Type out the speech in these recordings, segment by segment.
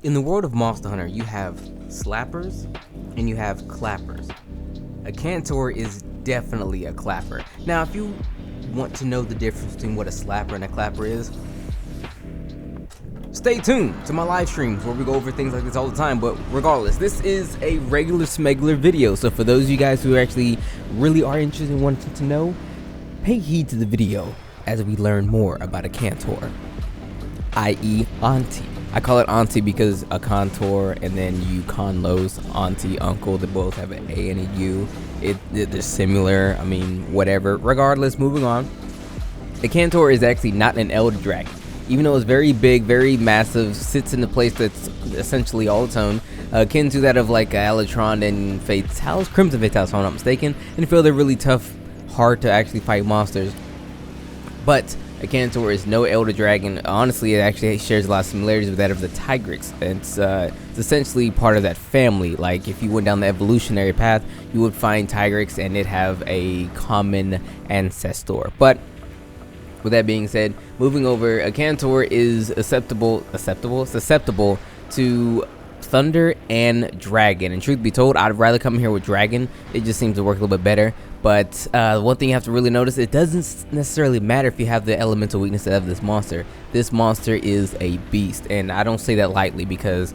In the world of Monster Hunter, you have slappers and you have clappers. Akantor is definitely a clapper. Now, if you want to know the difference between what a slapper and a clapper is, stay tuned to my live streams where we go over things like this all the time. But regardless, this is a regular smuggler video. So for those of you guys who actually really are interested in wanting to know, pay heed to the video as we learn more about Akantor, i.e. Auntie. I call it Auntie because Akantor and then Conlos, Auntie, Uncle, they both have an A and a U. They're similar, I mean, whatever. Regardless, moving on. Akantor is actually not an elder dragon. Even though it's very big, very massive, sits in a place that's essentially all its own, akin to that of like Alatron and Fatalis, Crimson Fatalis, if I'm not mistaken, and feel they're really tough, hard to actually fight monsters. But Akantor is no elder dragon. Honestly, it actually shares a lot of similarities with that of the Tigrex. It's essentially part of that family. Like if you went down the evolutionary path, you would find Tigrex and it have a common ancestor. But with that being said, moving over, Akantor is susceptible to thunder and dragon. And truth be told, I'd rather come here with dragon. It just seems to work a little bit better. But one thing you have to really notice, it doesn't necessarily matter if you have the elemental weakness of this monster. This monster is a beast, and I don't say that lightly because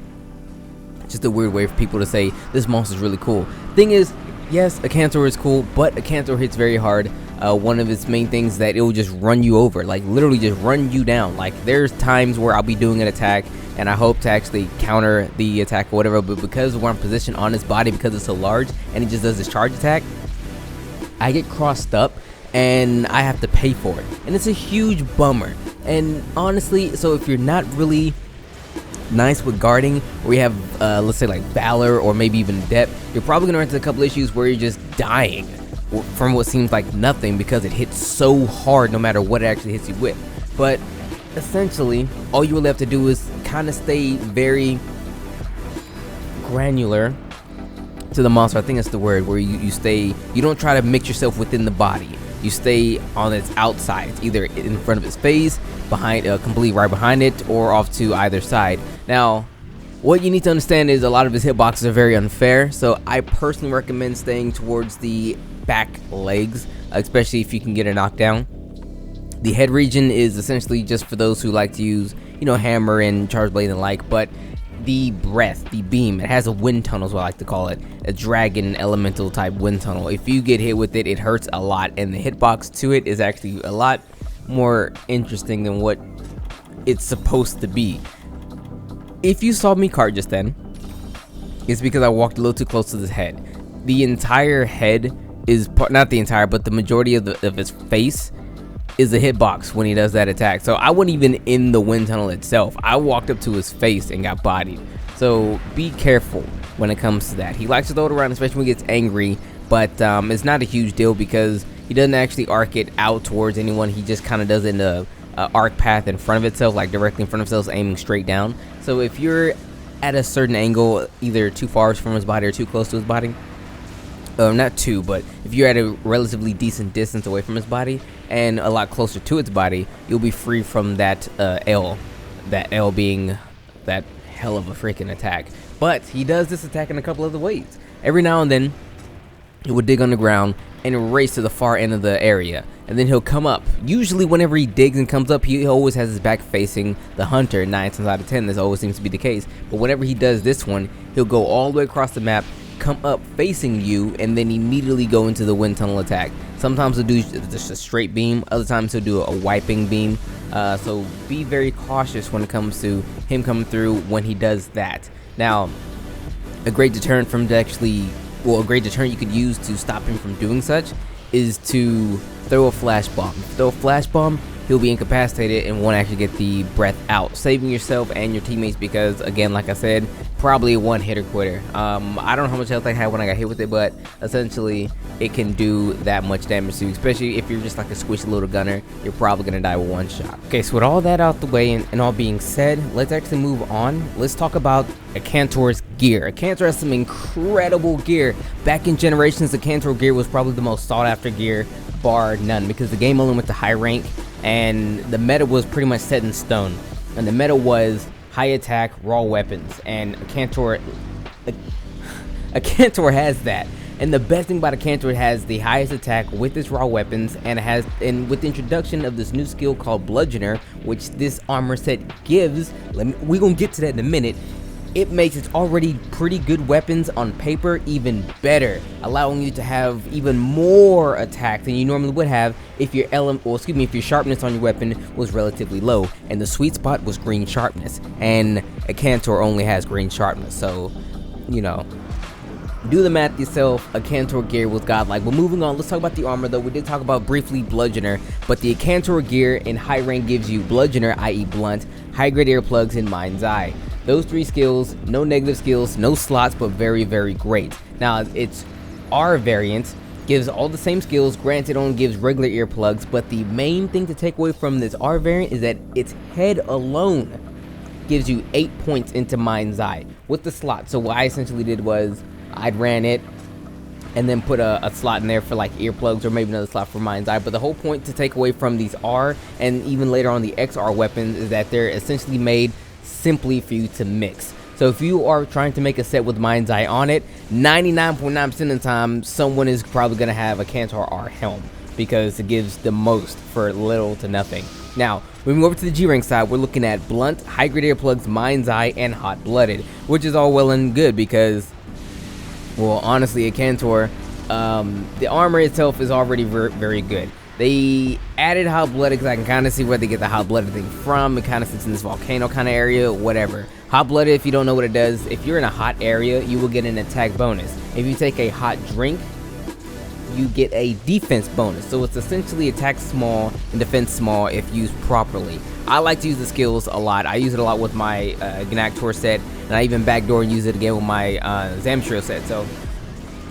it's just a weird way for people to say this monster is really cool. Thing is, yes, Akantor is cool, but Akantor hits very hard. One of its main things is that it will just run you over, like literally just run you down. Like there's times where I'll be doing an attack and I hope to actually counter the attack or whatever, but because of where I'm positioned on his body, because it's so large and it just does this charge attack, I get crossed up and I have to pay for it, and it's a huge bummer. And honestly, so if you're not really nice with guarding, or you have let's say like Valor or maybe even Depth, you're probably gonna run into a couple issues where you're just dying from what seems like nothing because it hits so hard no matter what it actually hits you with. But essentially all you really have to do is kind of stay very granular to the monster. I think that's the word, where you don't try to mix yourself within the body. You stay on its outside, either in front of its face, behind, completely right behind it, or off to either side. Now, what you need to understand is a lot of his hitboxes are very unfair, so I personally recommend staying towards the back legs, especially if you can get a knockdown. The head region is essentially just for those who like to use, hammer and charge blade and the like, but the breath, the beam, it has a wind tunnel is what I like to call it, a dragon elemental type wind tunnel. If you get hit with it, it hurts a lot, and the hitbox to it is actually a lot more interesting than what it's supposed to be. If you saw me cart just then, it's because I walked a little too close to his head. The entire head is not the entire, but the majority of his face is a hitbox when he does that attack. So I wasn't even in the wind tunnel itself. I walked up to his face and got bodied. So be careful when it comes to that. He likes to throw it around, especially when he gets angry, but it's not a huge deal because he doesn't actually arc it out towards anyone. He just kind of does it in the arc path in front of itself, like directly in front of itself, aiming straight down. So if you're at a certain angle, either too far from his body or too close to his body, not too, but if you're at a relatively decent distance away from his body and a lot closer to its body, you'll be free from that L. That L being that hell of a freaking attack. But he does this attack in a couple other ways. Every now and then, he will dig on the ground and race to the far end of the area, and then he'll come up. Usually whenever he digs and comes up, he always has his back facing the hunter. 9 times out of 10, this always seems to be the case. But whenever he does this one, he'll go all the way across the map, come up facing you, and then immediately go into the wind tunnel attack. Sometimes he'll do just a straight beam, other times he'll do a wiping beam. So be very cautious when it comes to him coming through when he does that. Now, a great deterrent a great deterrent you could use to stop him from doing such is to throw a flash bomb. Throw a flash bomb, he'll be incapacitated and won't actually get the breath out, saving yourself and your teammates because, again, like I said, probably a one-hitter quitter. I don't know how much health I had when I got hit with it, but essentially it can do that much damage to you, especially if you're just like a squishy little gunner. You're probably gonna die with one shot. Okay, so with all that out the way and all being said, let's actually move on. Let's talk about Akantor's gear. Akantor has some incredible gear. Back in Generations, Akantor gear was probably the most sought after gear, bar none, because the game only went to high rank and the meta was pretty much set in stone. And the meta was high attack, raw weapons, and Akantor has that. And the best thing about Akantor, it has the highest attack with its raw weapons, and with the introduction of this new skill called Bludgeoner, which this armor set gives. We're gonna get to that in a minute. It makes its already pretty good weapons on paper even better, allowing you to have even more attack than you normally would have if your if your sharpness on your weapon was relatively low. And the sweet spot was green sharpness, and Akantor only has green sharpness, so you know. Do the math yourself. Akantor gear was godlike. But moving on, let's talk about the armor though. We did talk about briefly Bludgeoner, but the Akantor gear in high rank gives you Bludgeoner, i.e. blunt, high grade earplugs, and Mind's Eye. Those 3 skills, no negative skills, no slots, but very, very great. Now, its R variant gives all the same skills. Granted, it only gives regular earplugs, but the main thing to take away from this R variant is that its head alone gives you 8 points into Mind's Eye with the slot. So what I essentially did was I'd ran it and then put a slot in there for like earplugs, or maybe another slot for Mind's Eye. But the whole point to take away from these R and even later on the XR weapons is that they're essentially made simply for you to mix. So if you are trying to make a set with Mind's Eye on it, 99.9% of the time someone is probably going to have a Akantor R helm, because it gives the most for little to nothing. Now, moving over to the G rank side, we're looking at blunt, high grade earplugs, Mind's Eye, and hot blooded, which is all well and good because, well, honestly, Akantor, the armor itself is already very good. They added hot blooded because I can kind of see where they get the hot blooded thing from. It kind of sits in this volcano kind of area, whatever. Hot blooded, if you don't know what it does, if you're in a hot area, you will get an attack bonus. If you take a hot drink, you get a defense bonus. So it's essentially attack small and defense small if used properly. I like to use the skills a lot. I use it a lot with my Akantor set, and I even backdoor and use it again with my Zamshiro set. So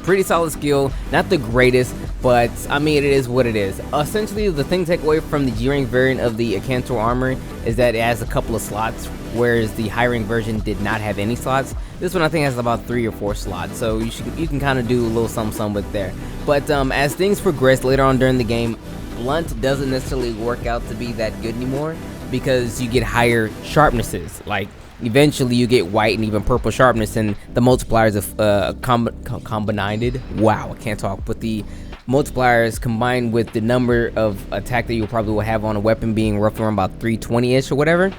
pretty solid skill, not the greatest, but I mean, it is what it is. Essentially, the thing to take away from the G rank variant of the Akantor armor is that it has a couple of slots, whereas the high rank version did not have any slots. This one I think has about 3 or 4 slots, so you can kind of do a little something with there. But as things progress later on during the game, blunt doesn't necessarily work out to be that good anymore, because you get higher sharpnesses. Like eventually you get white and even purple sharpness, and the multipliers of combined. Wow, I can't talk. But the multipliers combined with the number of attack that you probably will have on a weapon being roughly around about 320-ish or whatever,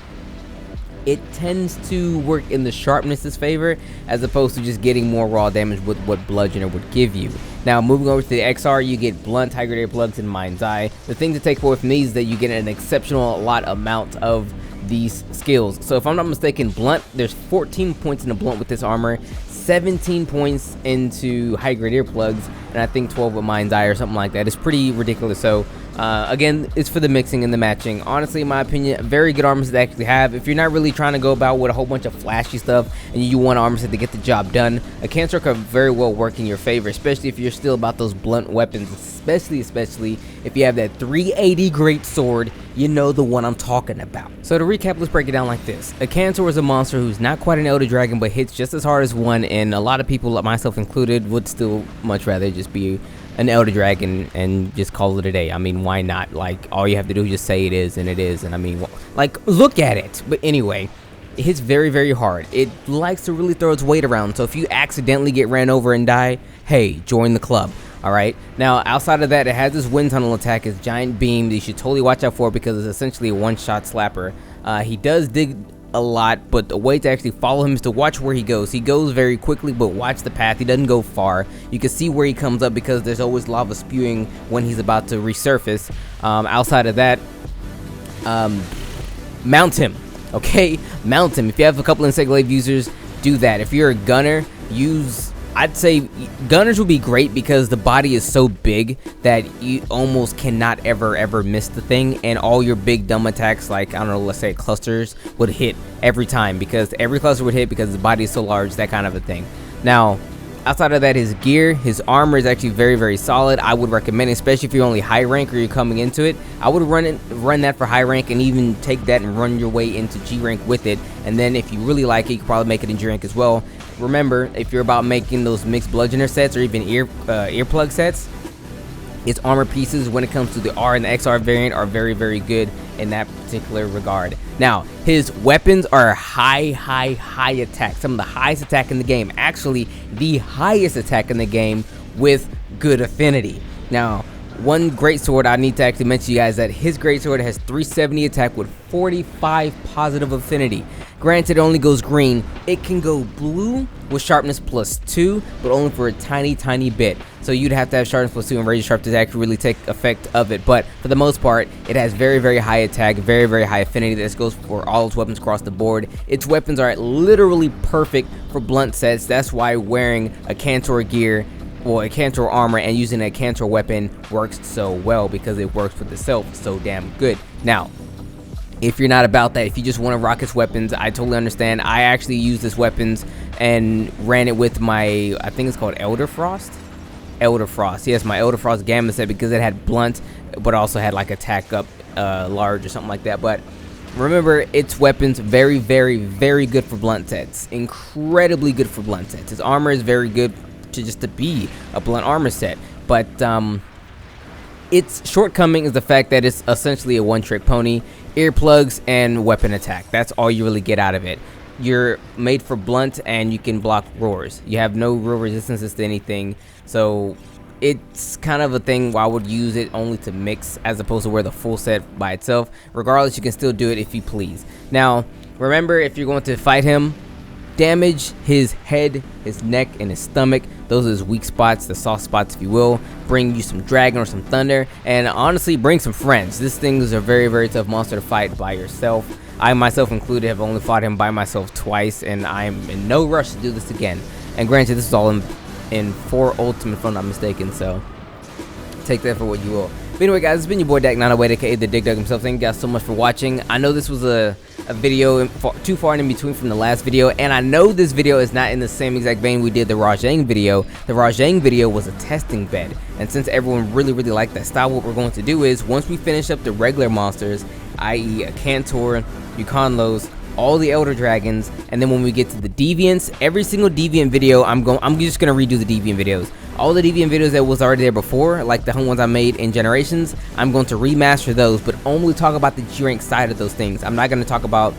it tends to work in the sharpness's favor, as opposed to just getting more raw damage with what Bludgeoner would give you. Now, moving over to the XR, you get blunt, high grade earplugs, and Mind's Eye. The thing to take away from these is that you get an exceptional amount of these skills. So if I'm not mistaken, blunt, there's 14 points in the blunt with this armor, 17 points into high grade earplugs, and I think 12 with Mind's Eye or something like that. It's pretty ridiculous. So again, it's for the mixing and the matching. Honestly, in my opinion, very good armor set to actually have. If you're not really trying to go about with a whole bunch of flashy stuff and you want armor set to get the job done, Akantor could very well work in your favor, especially if you're still about those blunt weapons, especially if you have that 380 great sword. You know the one I'm talking about. So to recap, let's break it down like this. Akantor is a monster who's not quite an Elder Dragon, but hits just as hard as one, and a lot of people, myself included, would still much rather just be an Elder Dragon and just call it a day. I mean, why not? Like, all you have to do is just say it is, and it is, and I mean, like, look at it. But anyway, it hits very, very hard. It likes to really throw its weight around, so if you accidentally get ran over and die, hey, join the club. Alright, now outside of that, it has this wind tunnel attack, his giant beam that you should totally watch out for, because it's essentially a one-shot slapper. He does dig a lot, but the way to actually follow him is to watch where he goes. He goes very quickly, but watch the path. He doesn't go far. You can see where he comes up, because there's always lava spewing when he's about to resurface. Outside of that, mount him, okay? Mount him. If you have a couple insect glaive users, do that. If you're a gunner, I'd say gunners would be great, because the body is so big that you almost cannot ever miss the thing, and all your big dumb attacks, like, I don't know, let's say clusters, would hit every time, because every cluster would hit because the body is so large, that kind of a thing. Now, outside of that, his gear, his armor is actually very, very solid. I would recommend it, especially if you're only high rank or you're coming into it. I would run that for high rank, and even take that and run your way into G rank with it. And then if you really like it, you can probably make it in G rank as well. Remember, if you're about making those mixed Bludgeoner sets or even earplug sets, its armor pieces when it comes to the R and the XR variant are very, very good in that particular regard. Now, his weapons are high attack, some of the highest attack in the game, actually the highest attack in the game with good affinity. Now, one great sword I need to actually mention to you guys that his great sword has 370 attack with 45 positive affinity. Granted, it only goes green. It can go blue with sharpness +2, but only for a tiny bit. So you'd have to have sharpness +2 and razor sharp to actually really take effect of it. But for the most part, it has very high attack, very high affinity. This goes for all its weapons across the board. Its weapons are literally perfect for blunt sets. That's why wearing a Akantor gear, well, a Akantor armor, and using a Akantor weapon works so well, because it works with itself so damn good. Now, if you're not about that, if you just want to rock his weapons, I totally understand. I actually used his weapons and ran it with my, I think it's called Elder Frost. Yes, my Elder Frost Gamma set, because it had blunt, but also had like attack up large or something like that. But remember, its weapons very good for blunt sets. Incredibly good for blunt sets. His armor is very good to be a blunt armor set, but its shortcoming is the fact that it's essentially a one-trick pony. Earplugs and weapon attack, that's all you really get out of it. You're made for blunt and you can block roars. You have no roar resistances to anything, so it's kind of a thing where I would use it only to mix as opposed to wear the full set by itself. Regardless, you can still do it if you please. Now remember, if you're going to fight him, damage his head, his neck, and his stomach. Those are his weak spots, the soft spots, if you will. Bring you some dragon or some thunder, and honestly, bring some friends. This thing is a very tough monster to fight by yourself. I myself included have only fought him by myself twice, and I'm in no rush to do this again. And granted, this is all in 4 Ultimate if I'm not mistaken, so take that for what you will. But anyway, guys, it's been your boy Dak908, aka the Dig Dug himself. Thank you guys so much for watching. I know this was a video too far in between from the last video, and I know this video is not in the same exact vein we did the Rajang video. The Rajang video was a testing bed, and since everyone really liked that style, what we're going to do is, once we finish up the regular monsters, i.e. Akantor, Uconlos, all the Elder Dragons, and then when we get to the Deviants, every single Deviant video, I'm just gonna redo the Deviant videos. All the Deviant videos that was already there before, like the ones I made in Generations, I'm going to remaster those, but only talk about the G-Rank side of those things. I'm not going to talk about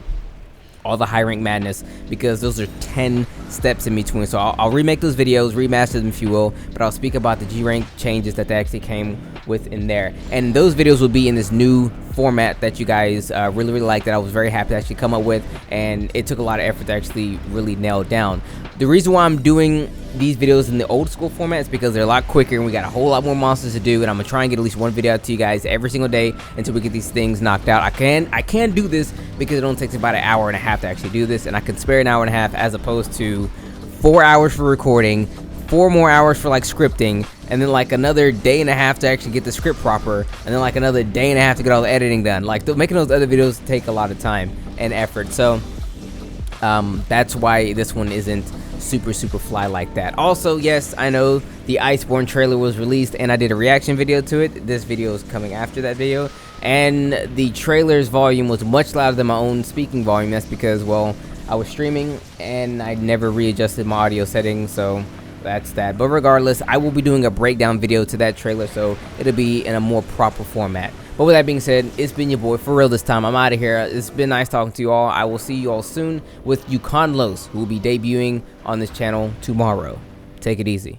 all the high rank madness, because those are 10 steps in between. So I'll remake those videos, remaster them if you will, but I'll speak about the G-Rank changes that they actually came with in there. And those videos will be in this new format that you guys really like, that I was very happy to actually come up with, and it took a lot of effort to actually really nail down. The reason why I'm doing these videos in the old school format is because they're a lot quicker and we got a whole lot more monsters to do, and I'm gonna try and get at least one video out to you guys every single day until we get these things knocked out. I can do this because it only takes about an hour and a half to actually do this, and I can spare an hour and a half as opposed to 4 hours for recording, 4 more hours for like scripting, and then like another day and a half to actually get the script proper, and then like another day and a half to get all the editing done. Like making those other videos take a lot of time and effort, so that's why this one isn't super fly like that. Also, yes, I know the Iceborne trailer was released and I did a reaction video to it. This video is coming after that video, and the trailer's volume was much louder than my own speaking volume. That's because, well, I was streaming and I never readjusted my audio settings, so that's that. But regardless, I will be doing a breakdown video to that trailer, so it'll be in a more proper format. But with that being said, it's been your boy for real this time. I'm out of here. It's been nice talking to you all. I will see you all soon with Uconlos, who will be debuting on this channel tomorrow. Take it easy.